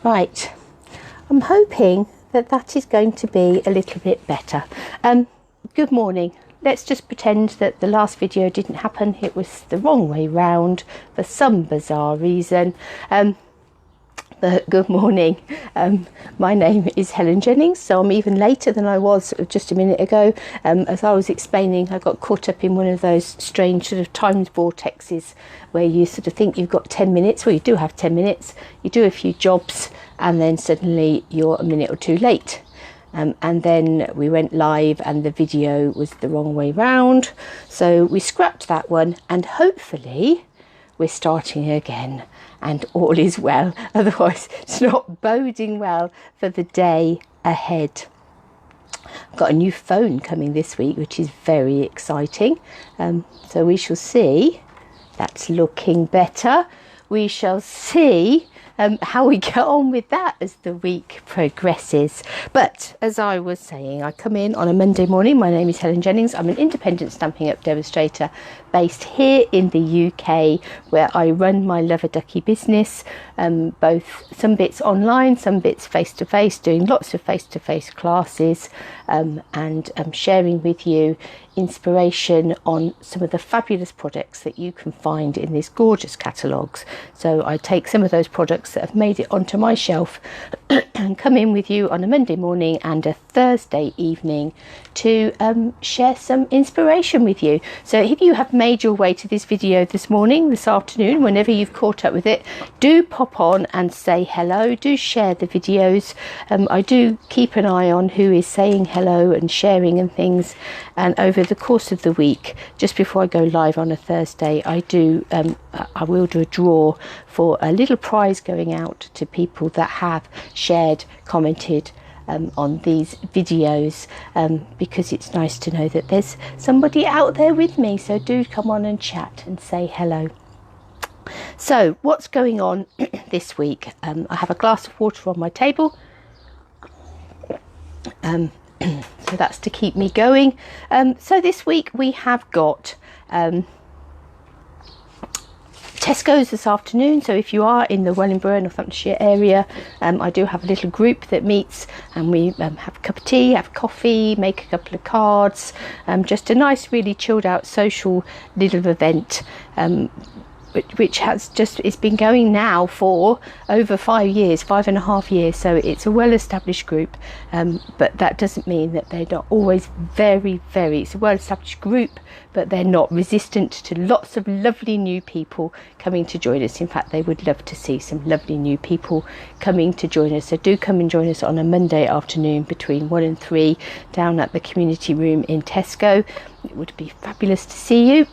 Right, I'm hoping that that is going to be a little bit better. Good morning. Let's just pretend that the last video didn't happen. It was the wrong way round for some bizarre reason. But good morning. My name is Helen Jennings, so I'm even later than I was just a minute ago. As I was explaining, I got caught up in one of those strange sort of time vortexes where you sort of think you've got 10 minutes. Well, you do have 10 minutes. You do a few jobs and then suddenly you're a minute or two late. And then we went live and the video was the wrong way round. So we scrapped that one and hopefully we're starting again and all is well. Otherwise it's not boding well for the day ahead. I've got a new phone coming this week, which is very exciting. So we shall see. That's looking better. We shall see how we get on with that as the week progresses. But as I was saying, I come in on a Monday morning. My name is Helen Jennings. I'm an independent Stampin' Up demonstrator based here in the UK, where I run my Love-a-Duckie business, both some bits online, some bits face-to-face, doing lots of face-to-face classes, and sharing with you inspiration on some of the fabulous products that you can find in these gorgeous catalogues. So I take some of those products that have made it onto my shelf and come in with you on a Monday morning and a Thursday evening to share some inspiration with you. So if you have made your way to this video this morning, this afternoon, whenever you've caught up with it, do pop on and say hello. Do share the videos. I do keep an eye on who is saying hello and sharing and things, and over the course of the week, just before I go live on a Thursday, I will do a draw for a little prize going out to people that have shared, commented on these videos, because it's nice to know that there's somebody out there with me. So do come on and chat and say hello. So what's going on this week? I have a glass of water on my table. So that's to keep me going. So this week we have got Tesco's this afternoon. So if you are in the Wellingborough, Northamptonshire area, I do have a little group that meets and we have a cup of tea, have coffee, make a couple of cards, just a nice, really chilled out social little event, which has just, it's been going now for over 5.5 years, so it's a well-established group, but that doesn't mean that they're not always it's a well-established group, but they're not resistant to lots of lovely new people coming to join us. In fact, they would love to see some lovely new people coming to join us, so do come and join us on a Monday afternoon between 1 and 3 down at the community room in Tesco. It would be fabulous to see you.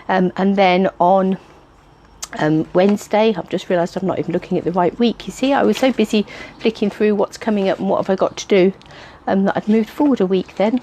And then on Wednesday, I've just realised I'm not even looking at the right week. You see, I was so busy flicking through what's coming up and what have I got to do, that I'd moved forward a week then.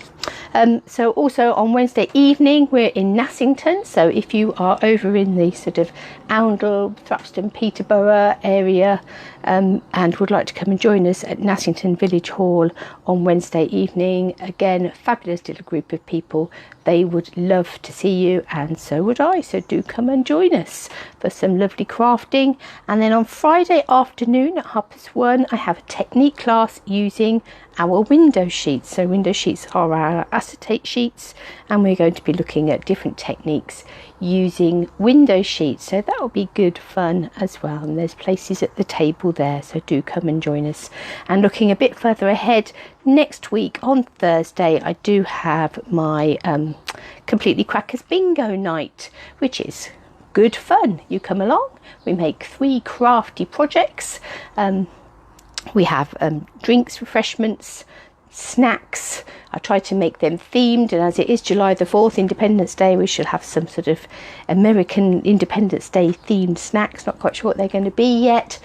So also on Wednesday evening we're in Nassington, so if you are over in the sort of Oundle, Thrapston, Peterborough area, and would like to come and join us at Nassington Village Hall on Wednesday evening, again, a fabulous little group of people. They would love to see you and so would I, so do come and join us for some lovely crafting. And then on Friday afternoon at 1:30 I have a technique class using our window sheets. So window sheets are our acetate sheets, and we're going to be looking at different techniques using window sheets, so that will be good fun as well. And there's places at the table there, so do come and join us. And looking a bit further ahead, next week on Thursday I do have my Completely Crackers bingo night, which is good fun. You come along, we make 3 crafty projects. We have drinks, refreshments, snacks. I try to make them themed, and as it is July the 4th, Independence Day, we shall have some sort of American Independence Day themed snacks. Not quite sure what they're going to be yet.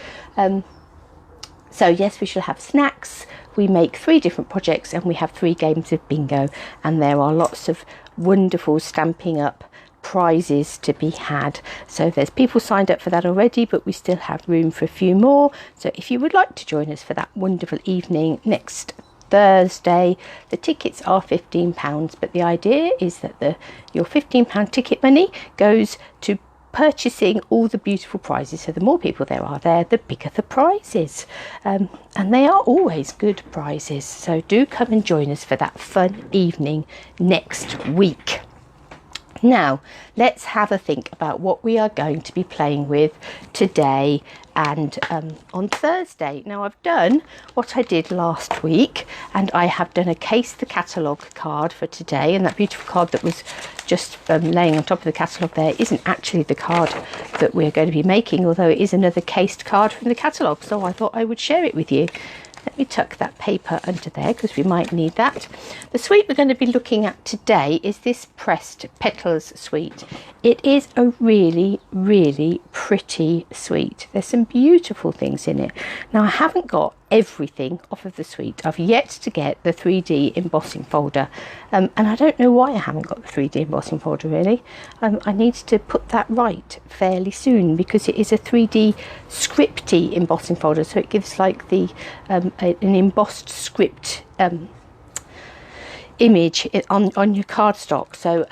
So yes, we shall have snacks. We make 3 different projects and we have 3 games of bingo, and there are lots of wonderful Stampin' Up prizes to be had. So there's people signed up for that already, but we still have room for a few more. So if you would like to join us for that wonderful evening next Thursday, the tickets are £15, but the idea is that your £15 ticket money goes to purchasing all the beautiful prizes. So the more people there are there, the bigger the prizes, and they are always good prizes. So do come and join us for that fun evening next week. Now let's have a think about what we are going to be playing with today and on Thursday. Now I've done what I did last week, and I have done a Case the Catalogue card for today, and that beautiful card that was just laying on top of the catalogue there isn't actually the card that we're going to be making, although it is another cased card from the catalogue, so I thought I would share it with you. Let me tuck that paper under there because we might need that. The suite we're going to be looking at today is this Pressed Petals suite. It is a really, really pretty suite. There's some beautiful things in it. Now, I haven't got everything off of the suite. I've yet to get the 3D embossing folder, and I don't know why I haven't got the 3D embossing folder really. I need to put that right fairly soon because it is a 3D scripty embossing folder, so it gives like the an embossed script image on your cardstock. So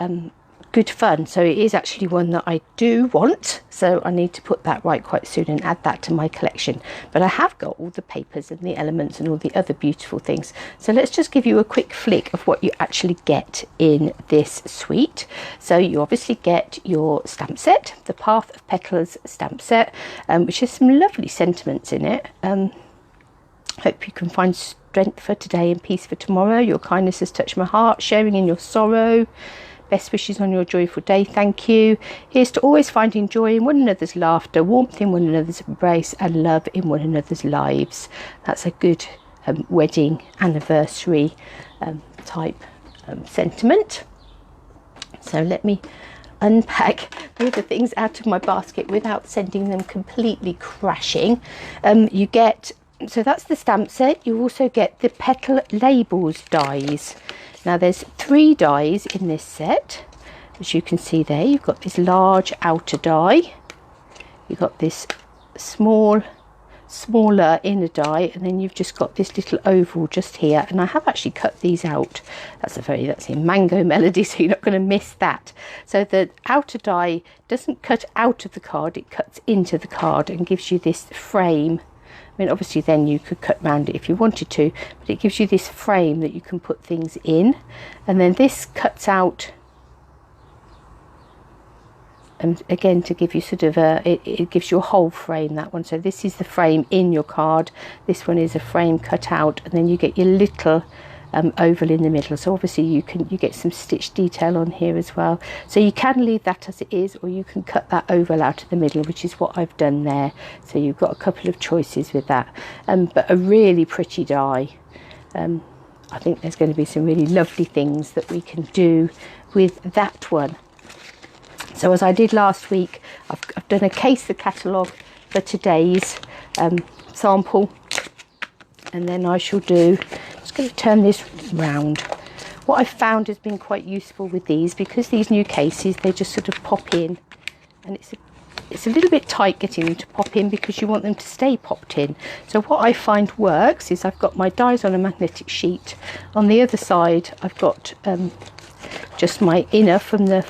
good fun. So it is actually one that I do want, so I need to put that right quite soon and add that to my collection. But I have got all the papers and the elements and all the other beautiful things. So let's just give you a quick flick of what you actually get in this suite. So you obviously get your stamp set, the Path of Petals stamp set, which has some lovely sentiments in it. Hope you can find strength for today and peace for tomorrow. Your kindness has touched my heart, sharing in your sorrow. Best wishes on your joyful day, thank you. Here's to always finding joy in one another's laughter, warmth in one another's embrace, and love in one another's lives. That's a good wedding anniversary type sentiment. So let me unpack all the things out of my basket without sending them completely crashing. You get, so that's the stamp set. You also get the Petal Labels dies. Now there's 3 dies in this set, as you can see there. You've got this large outer die, you've got this smaller inner die, and then you've just got this little oval just here. And I have actually cut these out. That's in Mango Melody, so you're not going to miss that. So the outer die doesn't cut out of the card, it cuts into the card and gives you this frame. I mean, obviously then you could cut round it if you wanted to, but it gives you this frame that you can put things in. And then this cuts out, and again to give you sort of it gives you a whole frame, that one. So this is the frame in your card, this one is a frame cut out, and then you get your little oval in the middle. So obviously you get some stitch detail on here as well. So you can leave that as it is, or you can cut that oval out of the middle, which is what I've done there. So you've got a couple of choices with that, but a really pretty die. I think there's going to be some really lovely things that we can do with that one. So as I did last week, I've done a Case the Catalogue for today's sample, and then I shall do, I'm just going to turn this round. What I've found has been quite useful with these, because these new cases, they just sort of pop in, and it's a little bit tight getting them to pop in because you want them to stay popped in. So what I find works is I've got my dies on a magnetic sheet. On the other side I've got just my inner from the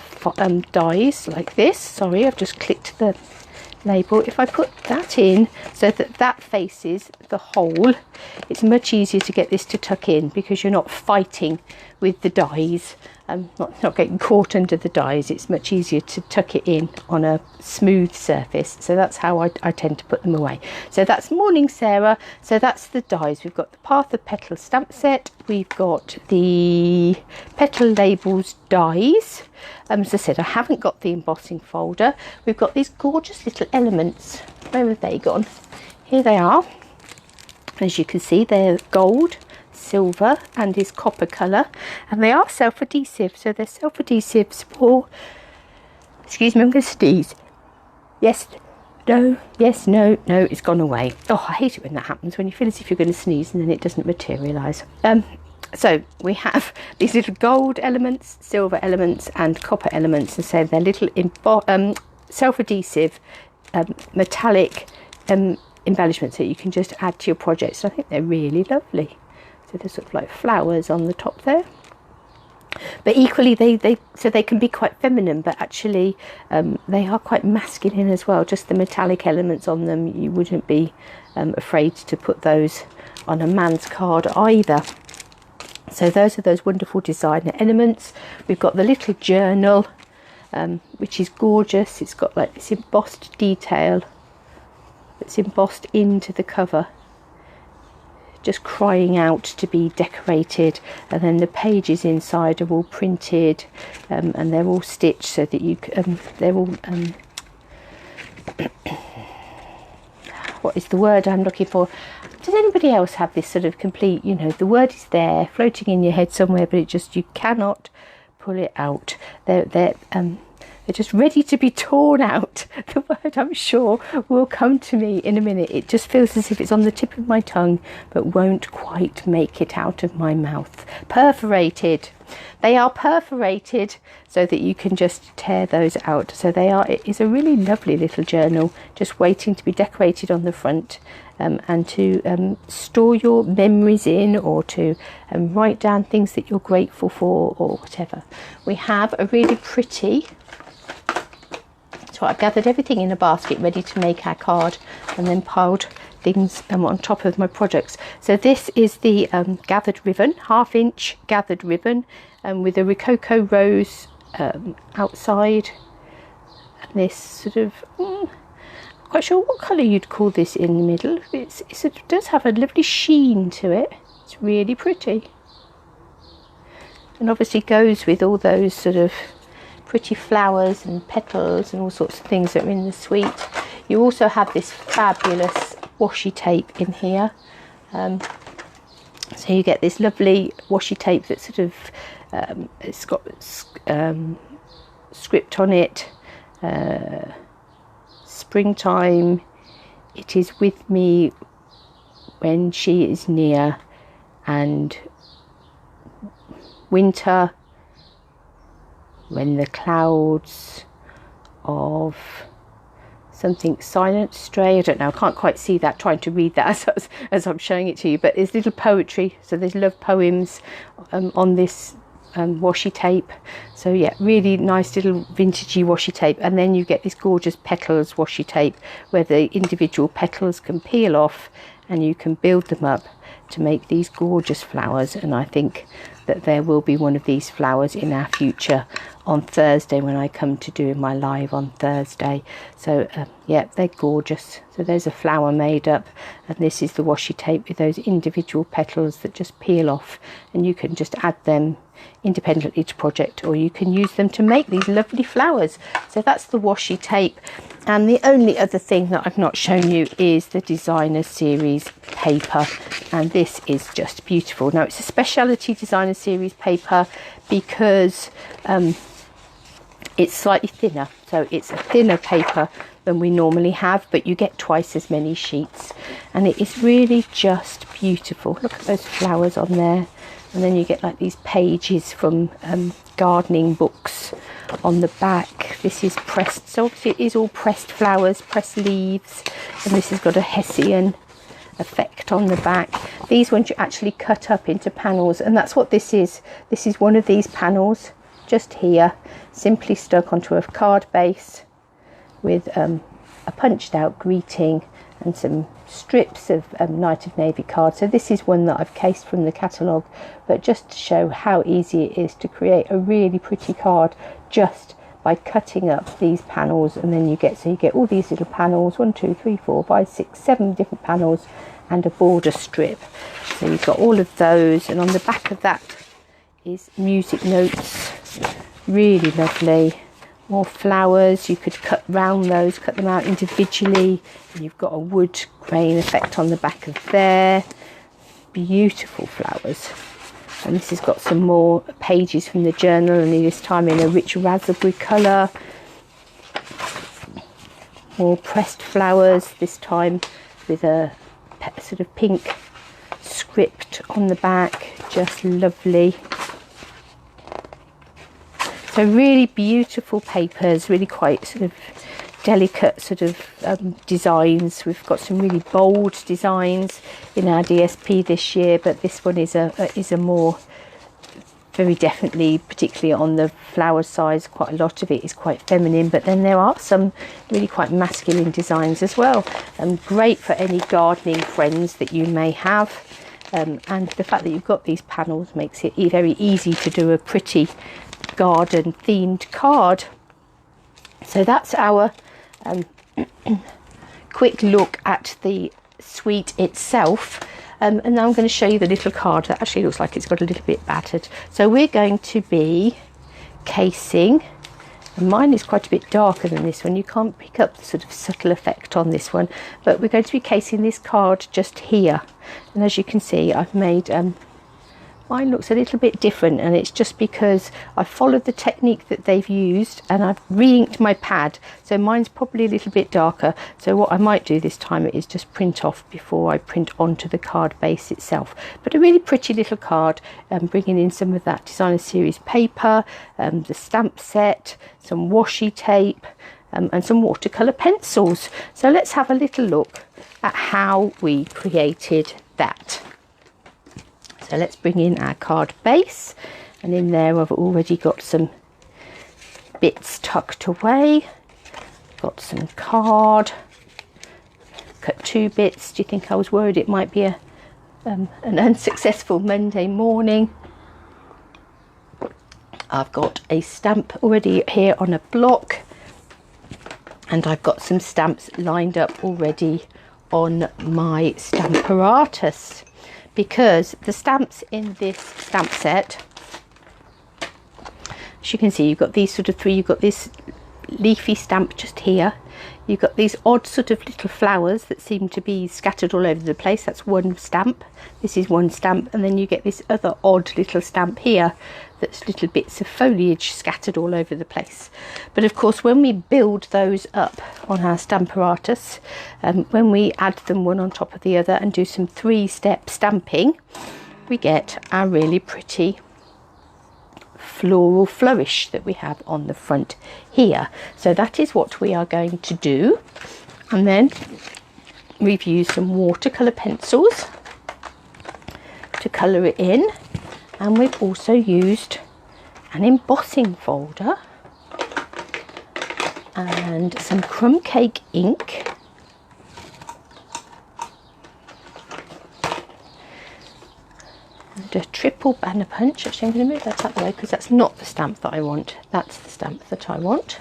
dies like this. Sorry, I've just clicked the label. If I put that in so that that faces the hole, it's much easier to get this to tuck in because you're not fighting with the dies, not getting caught under the dies. It's much easier to tuck it in on a smooth surface. So that's how I tend to put them away. So that's Morning Sarah. So that's the dies. We've got the Path of Petals stamp set, we've got the Petal Labels dies. As I said, I haven't got the embossing folder. We've got these gorgeous little elements. Where have they gone? Here they are. As you can see, they're gold, silver and this copper colour, and they are self-adhesive. So they're self-adhesives for, excuse me, I'm going to sneeze. Yes, no, yes, no, no, it's gone away. Oh, I hate it when that happens, when you feel as if you're going to sneeze and then it doesn't materialise. So we have these little gold elements, silver elements and copper elements, and so they're little self-adhesive metallic embellishments that you can just add to your project. So I think they're really lovely. So there's sort of like flowers on the top there. But equally they can be quite feminine, but actually they are quite masculine as well. Just the metallic elements on them, you wouldn't be afraid to put those on a man's card either. So those are those wonderful designer elements. We've got the little journal, which is gorgeous. It's got like this embossed detail that's embossed into the cover, just crying out to be decorated. And then the pages inside are all printed, and they're all stitched so that you they're all what is the word I'm looking for? Does anybody else have this sort of complete, you know, the word is there floating in your head somewhere, but it just, you cannot pull it out. They're just ready to be torn out. The word, I'm sure, will come to me in a minute. It just feels as if it's on the tip of my tongue, but won't quite make it out of my mouth. Perforated. They are perforated so that you can just tear those out. So they are, it is a really lovely little journal, just waiting to be decorated on the front, and to store your memories in, or to write down things that you're grateful for, or whatever. We have a really pretty, so I've gathered everything in a basket ready to make our card, and then piled things on top of my projects. So this is the gathered ribbon, 1/2 inch gathered ribbon, with a Rococo rose outside, and this sort of quite sure what colour you'd call this in the middle. It does have a lovely sheen to it. It's really pretty, and obviously goes with all those sort of pretty flowers and petals and all sorts of things that are in the suite. You also have this fabulous washi tape in here, so you get this lovely washi tape that sort of it's got script on it. Springtime, it is with me when she is near, and winter, when the clouds of something silent stray. I don't know, I can't quite see that, trying to read that as I'm showing it to you, but there's little poetry, so there's love poems on this washi tape. So yeah, really nice little vintagey washi tape. And then you get this gorgeous petals washi tape where the individual petals can peel off and you can build them up to make these gorgeous flowers. And I think that there will be one of these flowers in our future on Thursday when I come to do my live on Thursday. So yeah, they're gorgeous. So there's a flower made up, and this is the washi tape with those individual petals that just peel off, and you can just add them independently to project, or you can use them to make these lovely flowers. So that's the washi tape. And the only other thing that I've not shown you is the designer series paper, and this is just beautiful. Now it's a specialty designer series paper because it's slightly thinner, so it's a thinner paper than we normally have, but you get twice as many sheets, and it is really just beautiful. Look at those flowers on there, and then you get like these pages from gardening books on the back. This is pressed, so obviously it is all pressed flowers, pressed leaves, and this has got a Hessian effect on the back. These ones you actually cut up into panels, and that's what this is. This is one of these panels just here, simply stuck onto a card base with a punched out greeting and some strips of Night of Navy cards. So this is one that I've cased from the catalogue, but just to show how easy it is to create a really pretty card just by cutting up these panels. And then you get all these little panels, 1, 2, 3, 4, 5, 6, 7 different panels, and a border strip. So you've got all of those, and on the back of that is music notes, really lovely. More flowers, you could cut round those, cut them out individually, and you've got a wood grain effect on the back of there. Beautiful flowers. And this has got some more pages from the journal, and this time in a rich raspberry colour. More pressed flowers, this time with a sort of pink script on the back, just lovely. So really beautiful papers, really quite sort of delicate sort of designs. We've got some really bold designs in our DSP this year, but this one is a more very definitely, particularly on the flower size, quite a lot of it is quite feminine, but then there are some really quite masculine designs as well, and great for any gardening friends that you may have. And the fact that you've got these panels makes it very easy to do a pretty garden themed card. So that's our quick look at the suite itself. And now I'm going to show you the little card that actually looks like it's got a little bit battered. So we're going to be casing, and mine is quite a bit darker than this one. You can't pick up the sort of subtle effect on this one, but we're going to be casing this card just here. And as you can see, I've made mine looks a little bit different, and it's just because I followed the technique that they've used and I've re-inked my pad, so mine's probably a little bit darker. So what I might do this time is just print off before I print onto the card base itself. But a really pretty little card, bringing in some of that designer series paper, the stamp set, some washi tape, and some watercolour pencils. So let's have a little look at how we created that. So let's bring in our card base, and in there I've already got some bits tucked away. Got some card, cut 2 bits. Do you think I was worried it might be an unsuccessful Monday morning? I've got a stamp already here on a block, and I've got some stamps lined up already on my stamp apparatus, because the stamps in this stamp set, as you can see, you've got these sort of 3. You've got this leafy stamp just here, you've got these odd sort of little flowers that seem to be scattered all over the place. That's one stamp. This is one stamp, and then you get this other odd little stamp here that's little bits of foliage scattered all over the place. But of course, when we build those up on our stamp apparatus, when we add them one on top of the other and do some 3-step stamping, we get our really pretty floral flourish that we have on the front here. So that is what we are going to do. And then we've used some watercolour pencils to colour it in, and we've also used an embossing folder and some crumb cake ink, and a triple banner punch. Actually, I'm going to move that out of the way because that's not the stamp that I want. That's the stamp that I want.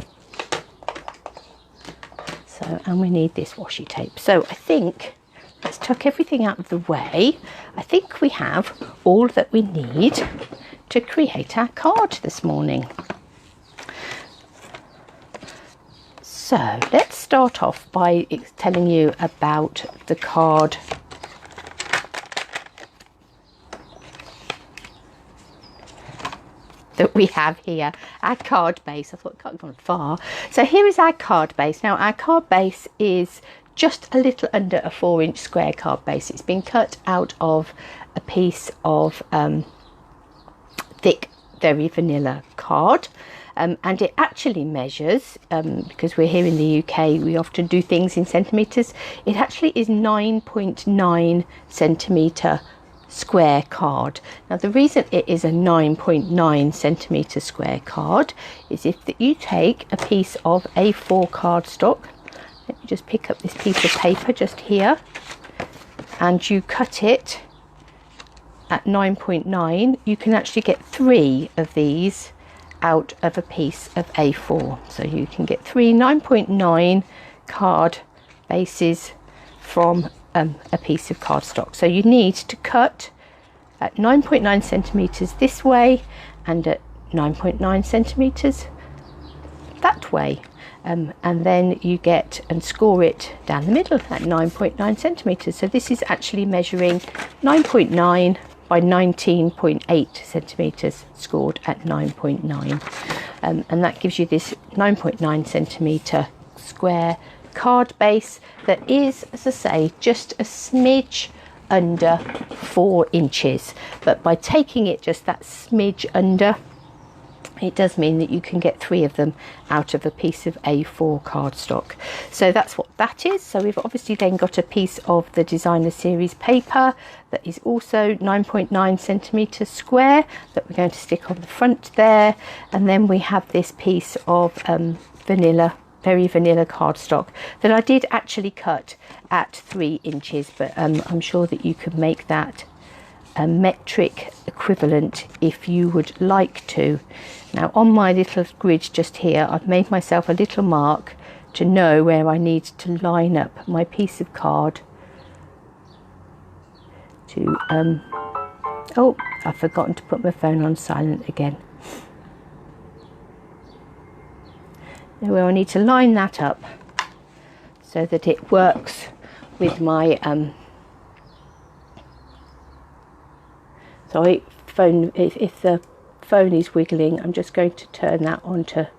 So, and we need this washi tape. So I think, let's tuck everything out of the way. I think we have all that we need to create our card this morning. So let's start off by telling you about the card that we have here, our card base. I thought I can't go far. So here is our card base. Now our card base is just a little under a 4-inch square card base. It's been cut out of a piece of thick, very vanilla card, and it actually measures, because we're here in the UK, we often do things in centimetres. It actually is 9.9 centimetre square card. Now the reason it is a 9.9 centimetre square card is if you take a piece of A4 cardstock, let me just pick up this piece of paper just here, and you cut it at 9.9, you can actually get 3 of these out of a piece of A4. So you can get 3 9.9 card bases from a piece of cardstock. So you need to cut at 9.9 centimetres this way and at 9.9 centimetres that way. And then you get and score it down the middle at 9.9 centimetres. So this is actually measuring 9.9 by 19.8 centimetres scored at 9.9. And that gives you this 9.9 centimetre square card base that is, as I say, just a smidge under 4 inches. But by taking it just that smidge under, it does mean that you can get 3 of them out of a piece of A4 cardstock. So that's what that is. So we've obviously then got a piece of the designer series paper that is also 9.9 centimeters square that we're going to stick on the front there. And then we have this piece of very vanilla cardstock that I did actually cut at 3 inches, but I'm sure that you could make that a metric equivalent if you would like to. Now on my little grid just here, I've made myself a little mark to know where I need to line up my piece of card to oh, I've forgotten to put my phone on silent again. Where I need to line that up so that it works with my sorry, phone. If the phone is wiggling, I'm just going to turn that on to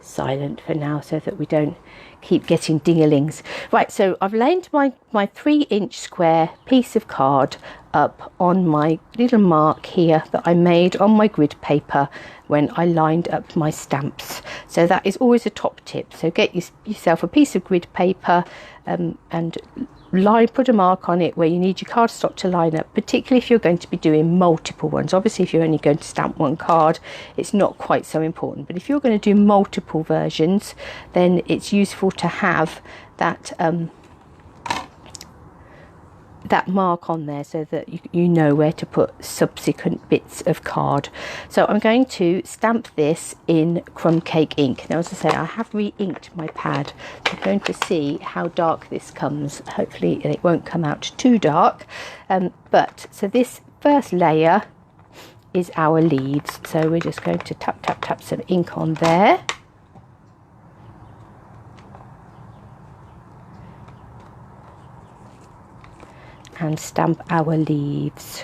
silent for now so that we don't keep getting ding-a-lings. Right, so I've laid my 3-inch square piece of card up on my little mark here that I made on my grid paper when I lined up my stamps. So that is always a top tip. So get yourself a piece of grid paper and put a mark on it where you need your cardstock to line up, particularly if you're going to be doing multiple ones. Obviously if you're only going to stamp one card, it's not quite so important, but if you're going to do multiple versions, then it's useful to have that that mark on there so that you know where to put subsequent bits of card. So I'm going to stamp this in crumb cake ink. Now, as I say, I have re-inked my pad. So I'm going to see how dark this comes. Hopefully it won't come out too dark. So this first layer is our leaves. So we're just going to tap some ink on there. And stamp our leaves.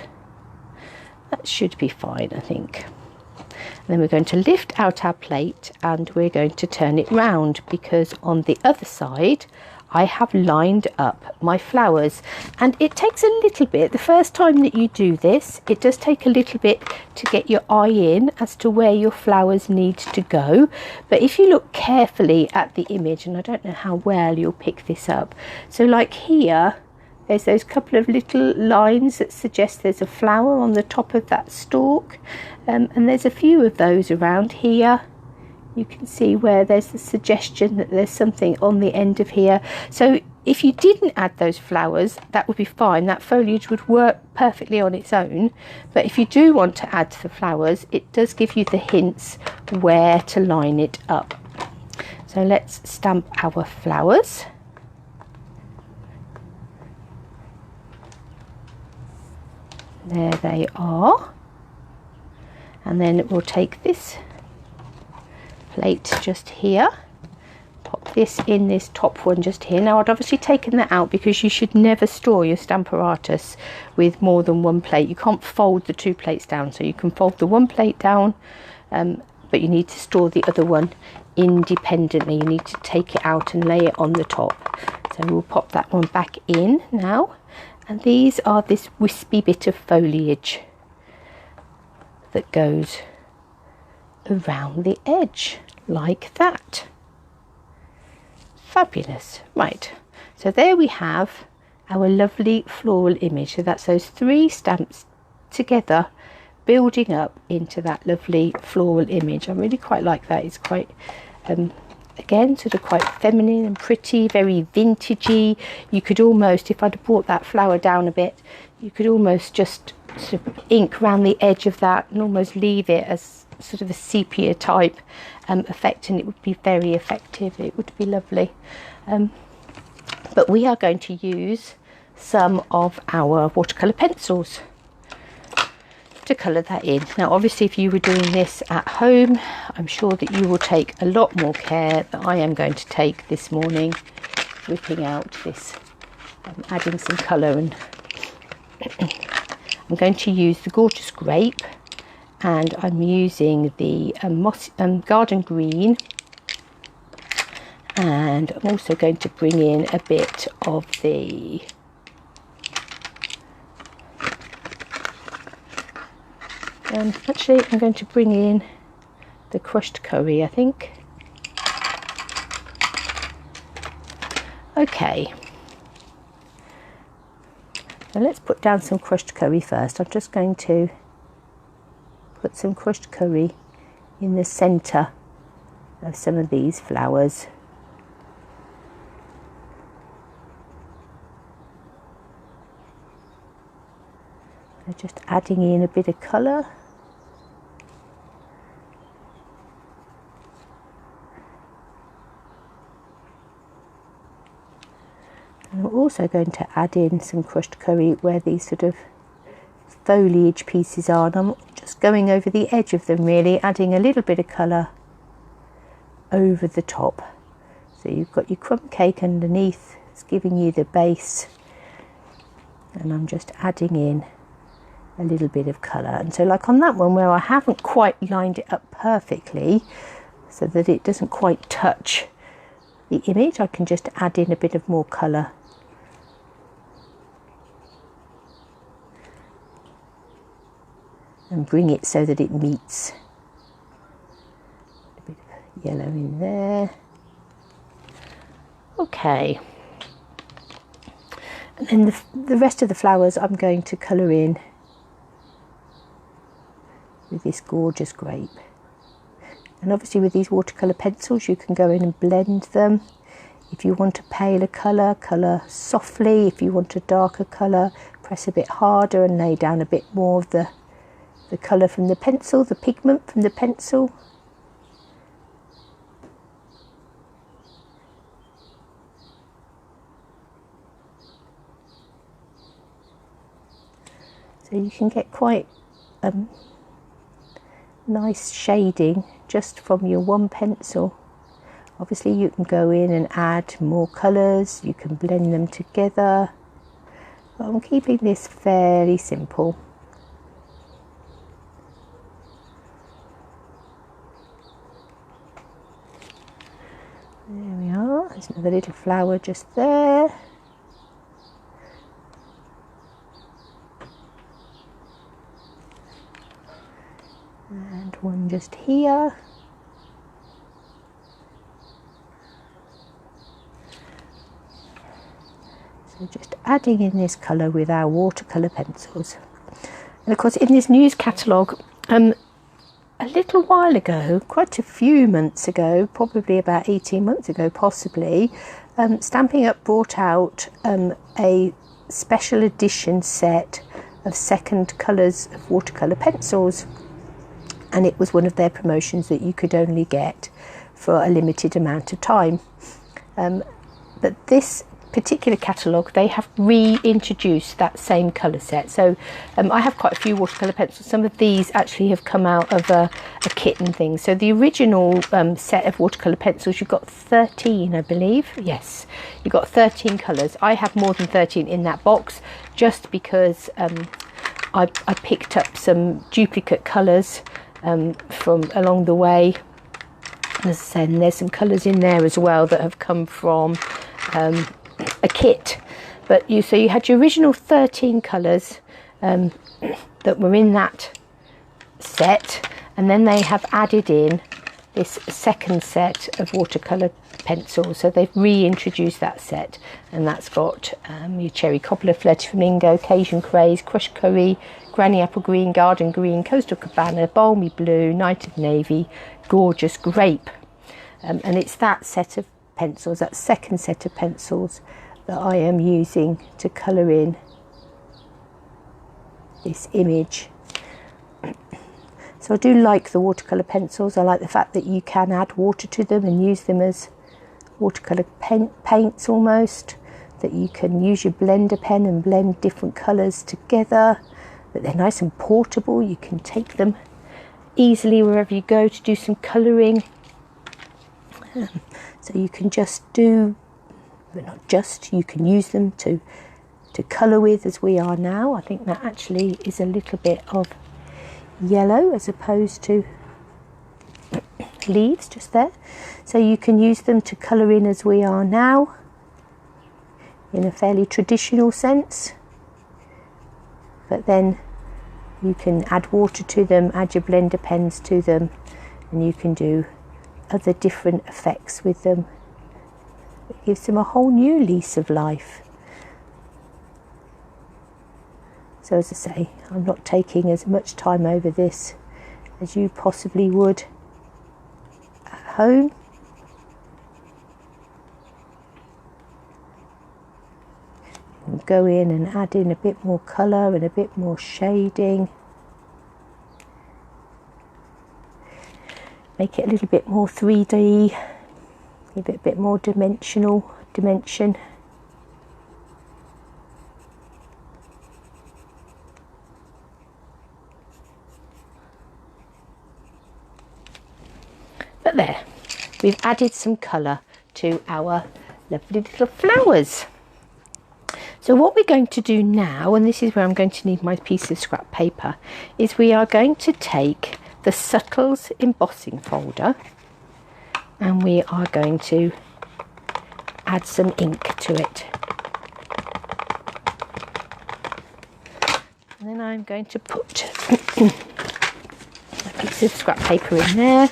That should be fine, I think. And then we're going to lift out our plate and we're going to turn it round, because on the other side I have lined up my flowers, and it takes a little bit. The first time that you do this, it does take a little bit to get your eye in as to where your flowers need to go. But if you look carefully at the image, and I don't know how well you'll pick this up, so like here, there's those couple of little lines that suggest there's a flower on the top of that stalk, and there's a few of those around here. You can see where there's the suggestion that there's something on the end of here. So if you didn't add those flowers, that would be fine. That foliage would work perfectly on its own. But if you do want to add the flowers, it does give you the hints where to line it up. So let's stamp our flowers. There they are. And then we'll take this plate just here, pop this in this top one just here. Now I'd obviously taken that out because you should never store your Stamparatus with more than one plate. You can't fold the 2 plates down, so you can fold the 1 plate down, but you need to store the other one independently. You need to take it out and lay it on the top. So we'll pop that one back in now. And these are this wispy bit of foliage that goes around the edge like that. Fabulous. Right, so there we have our lovely floral image. So that's those 3 stamps together building up into that lovely floral image. I really quite like that. It's quite again, sort of quite feminine and pretty, very vintagey. You could almost, if I'd brought that flower down a bit, you could almost just sort of ink around the edge of that and almost leave it as sort of a sepia type effect, and it would be very effective. It would be lovely. But we are going to use some of our watercolour pencils to colour that in. Now obviously if you were doing this at home, I'm sure that you will take a lot more care than I am going to take this morning, whipping out this, adding some colour, and I'm going to use the Gorgeous Grape, and I'm using the Garden Green, and I'm also going to bring in a bit of the actually I'm going to bring in the crushed curry, I think. Okay, now let's put down some crushed curry first. I'm just going to put some crushed curry in the centre of some of these flowers. So just adding in a bit of colour. And I'm also going to add in some crushed curry where these sort of foliage pieces are, and I'm just going over the edge of them, really adding a little bit of colour over the top. So you've got your crumb cake underneath, it's giving you the base, and I'm just adding in a little bit of colour. And so like on that one where I haven't quite lined it up perfectly so that it doesn't quite touch the image, I can just add in a bit of more colour. And bring it so that it meets. A bit of yellow in there. Okay. And then the rest of the flowers I'm going to colour in with this gorgeous grape. And obviously with these watercolour pencils you can go in and blend them. If you want a paler colour, colour softly. If you want a darker colour, press a bit harder and lay down a bit more of the colour from the pencil, the pigment from the pencil. So you can get quite nice shading just from your one pencil. Obviously you can go in and add more colours, you can blend them together, but I'm keeping this fairly simple. There we are, there's another little flower just there. And one just here. So just adding in this colour with our watercolour pencils. And of course in this news catalogue, a little while ago, quite a few months ago, probably about 18 months ago possibly, Stampin' Up brought out a special edition set of second colours of watercolour pencils, and it was one of their promotions that you could only get for a limited amount of time. But this particular catalogue, they have reintroduced that same colour set. So I have quite a few watercolour pencils. Some of these actually have come out of a kit and things. So the original set of watercolour pencils, you've got 13, I believe. Yes, you've got 13 colours. I have more than 13 in that box just because I picked up some duplicate colours from along the way. As I said, and there's some colours in there as well that have come from a kit. But you had your original 13 colours that were in that set, and then they have added in this second set of watercolour pencils. So they've reintroduced that set, and that's got your cherry cobbler, flirty flamingo, Cajun craze, crushed curry, granny apple green, garden green, coastal cabana, balmy blue, night of navy, gorgeous grape. And it's that set of pencils, that second set of pencils, that I am using to colour in this image. So I do like the watercolour pencils. I like the fact that you can add water to them and use them as watercolour paints almost, that you can use your blender pen and blend different colours together, that they're nice and portable. You can take them easily wherever you go to do some colouring. So you can just do, but not just, you can use them to colour with as we are now. I think that actually is a little bit of yellow as opposed to leaves just there. So you can use them to colour in as we are now, in a fairly traditional sense. But then you can add water to them, add your blender pens to them, and you can do other different effects with them. It gives them a whole new lease of life. So as I say, I'm not taking as much time over this as you possibly would at home. And go in and add in a bit more colour and a bit more shading. Make it a little bit more 3D, give it a bit more dimension. But there, we've added some colour to our lovely little flowers. So what we're going to do now, and this is where I'm going to need my piece of scrap paper, is we are going to take the Subtles embossing folder and we are going to add some ink to it. And then I'm going to put a piece of scrap paper in there.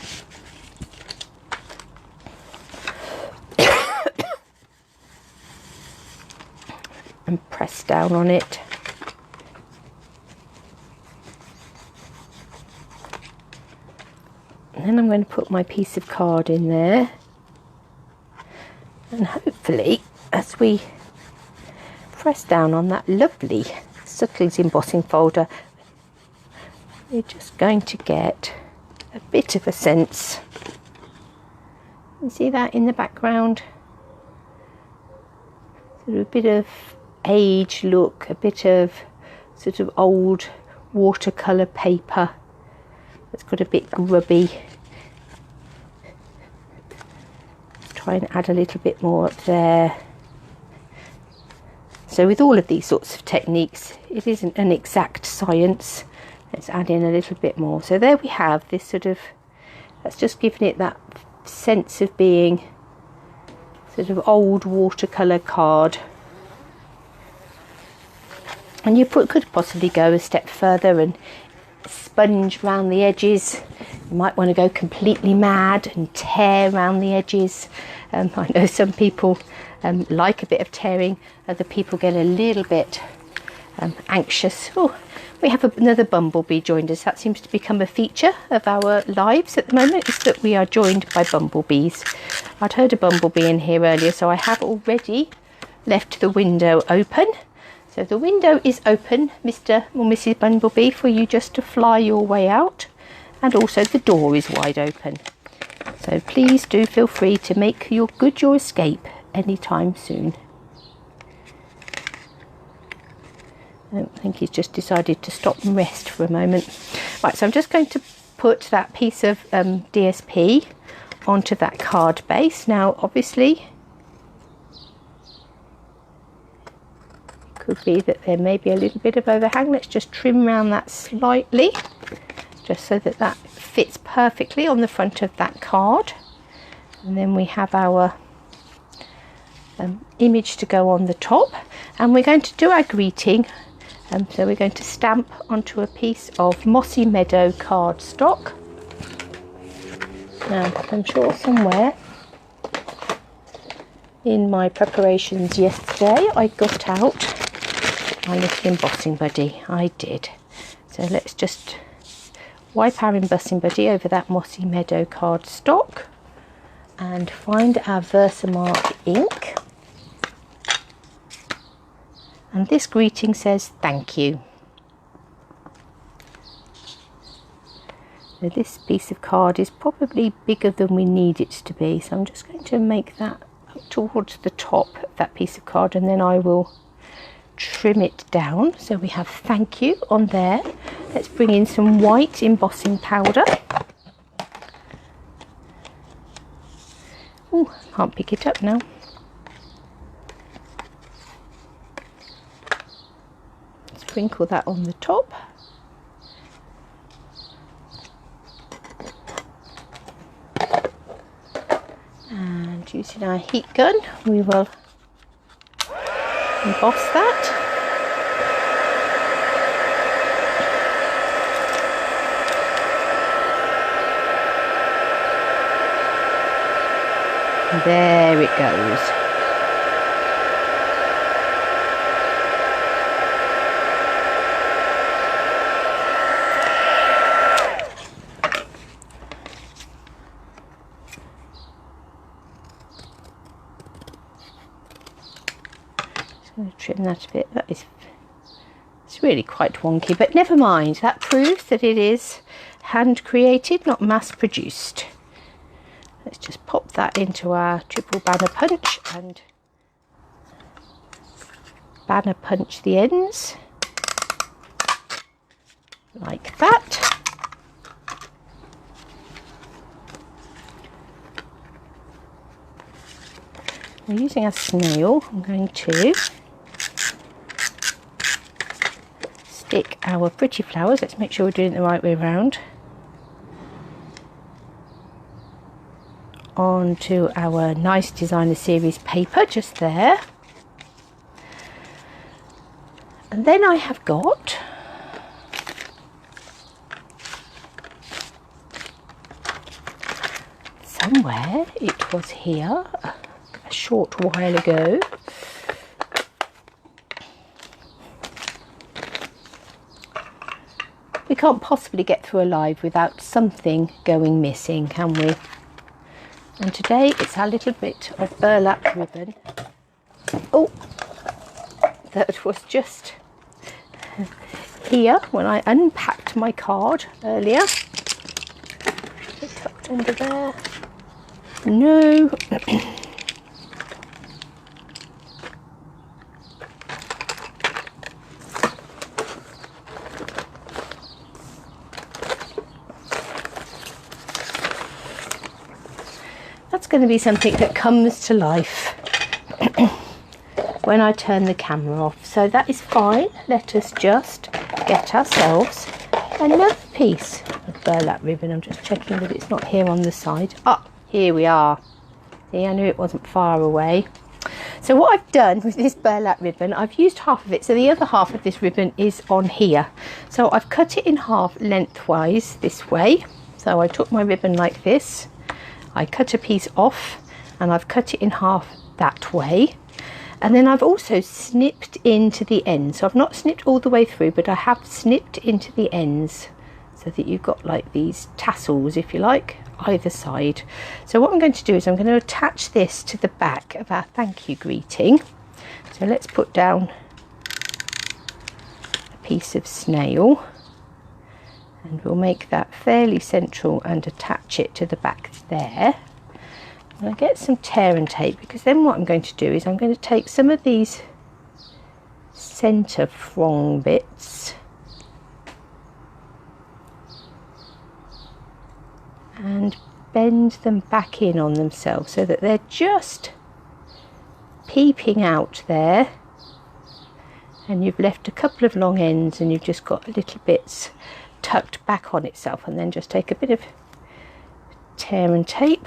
And press down on it. And then I'm going to put my piece of card in there, and hopefully as we press down on that lovely Subtles embossing folder, you're just going to get a bit of a sense. You see that in the background? Sort of a bit of age look, a bit of sort of old watercolour paper that's got a bit grubby. Try and add a little bit more up there. So with all of these sorts of techniques, it isn't an exact science. Let's add in a little bit more. So there we have this sort of, that's just giving it that sense of being sort of old watercolour card. And you could possibly go a step further and sponge around the edges. You might want to go completely mad and tear around the edges. I know some people like a bit of tearing, other people get a little bit anxious. Oh, we have another bumblebee joined us. That seems to become a feature of our lives at the moment, is that we are joined by bumblebees. I'd heard a bumblebee in here earlier, so I have already left the window open. So the window is open, Mr. or Mrs. Bumblebee, for you just to fly your way out, and also the door is wide open. So please do feel free to make your escape anytime soon. I don't think he's just decided to stop and rest for a moment. Right, so I'm just going to put that piece of DSP onto that card base. Now, obviously, could be that there may be a little bit of overhang. Let's just trim around that slightly, just so that that fits perfectly on the front of that card. And then we have our image to go on the top, and we're going to do our greeting. So we're going to stamp onto a piece of Mossy Meadow cardstock. Now, I'm sure somewhere in my preparations yesterday I got out my little embossing buddy. I did. So let's just wipe our embossing buddy over that Mossy Meadow cardstock and find our Versamark ink. And this greeting says thank you. So this piece of card is probably bigger than we need it to be, so I'm just going to make that up towards the top of that piece of card, and then I will trim it down. So we have thank you on there. Let's bring in some white embossing powder. Oh, can't pick it up now. Sprinkle that on the top. And using our heat gun, we will emboss that. There it goes. Just going to trim that a bit. It's really quite wonky, but never mind. That proves that it is hand created, not mass produced. Let's just pop that into our triple banner punch and banner punch the ends like that. We're using a snail. I'm going to stick our pretty flowers. Let's make sure we're doing it the right way around. Onto our nice designer series paper just there, and then I have got somewhere, it was here a short while ago, we can't possibly get through a live without something going missing, can we? And today it's our little bit of burlap ribbon. Oh, that was just here when I unpacked my card earlier. It's tucked under there. No. That's going to be something that comes to life when I turn the camera off. So that is fine. Let us just get ourselves another piece of burlap ribbon. I'm just checking that it's not here on the side. Ah, here we are. See, I knew it wasn't far away. So what I've done with this burlap ribbon, I've used half of it. So the other half of this ribbon is on here. So I've cut it in half lengthwise this way. So I took my ribbon like this. I cut a piece off and I've cut it in half that way, and then I've also snipped into the ends. So I've not snipped all the way through, but I have snipped into the ends so that you've got like these tassels, if you like, either side. So what I'm going to do is I'm going to attach this to the back of our thank you greeting. So let's put down a piece of snail. And we'll make that fairly central and attach it to the back there. And I'll get some tear and tape, because then what I'm going to do is I'm going to take some of these centre frong bits and bend them back in on themselves so that they're just peeping out there, and you've left a couple of long ends and you've just got little bits tucked back on itself. And then just take a bit of tear and tape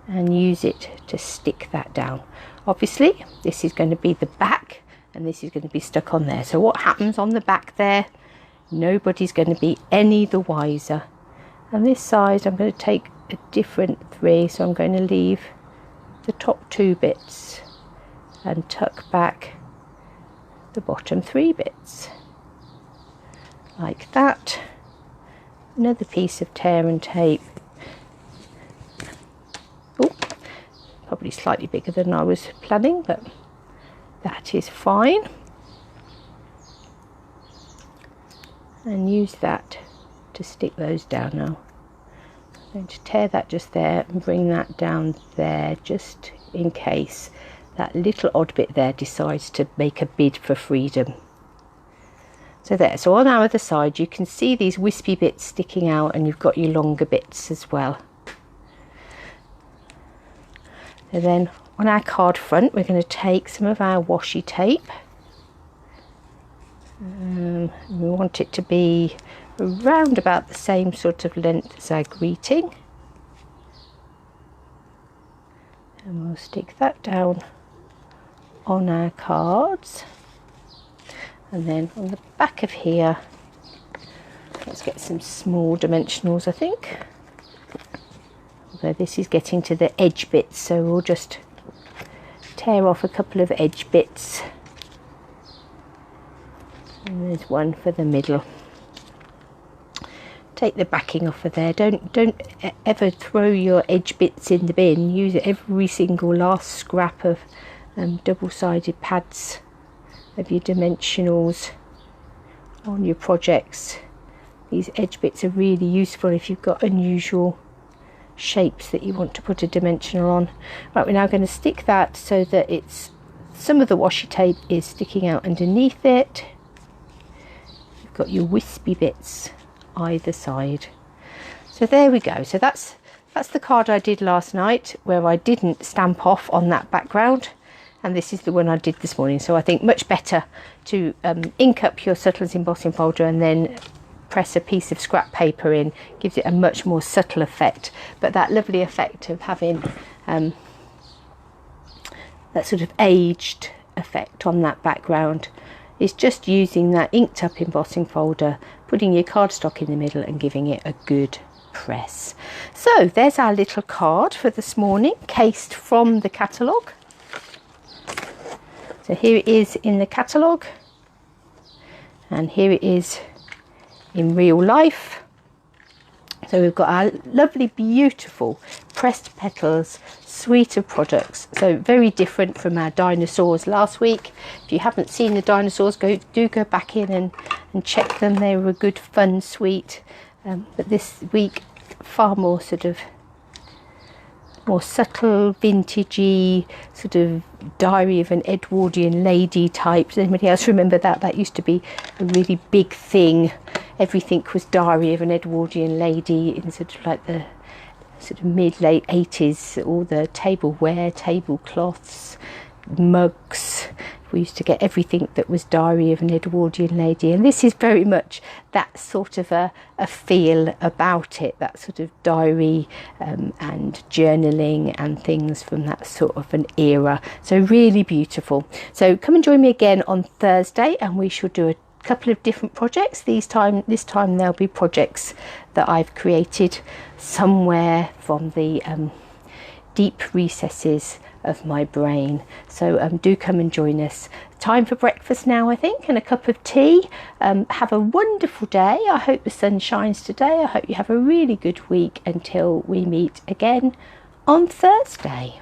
and use it to stick that down. Obviously this is going to be the back and this is going to be stuck on there. So what happens on the back there, nobody's going to be any the wiser. And this side I'm going to take a different 3, so I'm going to leave the top 2 bits and tuck back the bottom 3 bits like that. Another piece of tear and tape. Oh, probably slightly bigger than I was planning, but that is fine. And use that to stick those down now. I'm going to tear that just there and bring that down there, just in case that little odd bit there decides to make a bid for freedom. So there, so on our other side you can see these wispy bits sticking out, and you've got your longer bits as well. So then on our card front we're going to take some of our washi tape. We want it to be around about the same sort of length as our greeting, and we'll stick that down on our cards. And then on the back of here Let's get some small dimensionals, I think. Although this is getting to the edge bits, so we'll just tear off a couple of edge bits. And there's one for the middle. Take the backing off of there. Don't ever throw your edge bits in the bin. Use every single last scrap of double-sided pads of your dimensionals on your projects. These edge bits are really useful if you've got unusual shapes that you want to put a dimensional on. Right, we're now going to stick that so that it's some of the washi tape is sticking out underneath it. You've got your wispy bits either side. So there we go. So that's the card I did last night, where I didn't stamp off on that background, and this is the one I did this morning. So I think much better to ink up your Subtle's embossing folder and then press a piece of scrap paper in. Gives it a much more subtle effect, but that lovely effect of having that sort of aged effect on that background is just using that inked up embossing folder, putting your cardstock in the middle and giving it a good press. So there's our little card for this morning, cased from the catalogue. So here it is in the catalogue, and here it is in real life. So we've got our lovely, beautiful pressed petals suite of products. So very different from our dinosaurs last week. If you haven't seen the dinosaurs, do go back in and check them. They were a good fun suite. But this week, far more sort of more subtle, vintagey, sort of Diary of an Edwardian Lady type. Does anybody else remember that? That used to be a really big thing. Everything was Diary of an Edwardian Lady in sort of like the sort of mid-late 80s. All the tableware, tablecloths, mugs. We used to get everything that was Diary of an Edwardian Lady, and this is very much that sort of a feel about it, that sort of diary and journaling and things from that sort of an era. So really beautiful. So come and join me again on Thursday, and we shall do a couple of different projects. This time there'll be projects that I've created somewhere from the deep recesses of my brain. So do come and join us. Time for breakfast now, I think, and a cup of tea. Have a wonderful day. I hope the sun shines today. I hope you have a really good week until we meet again on Thursday.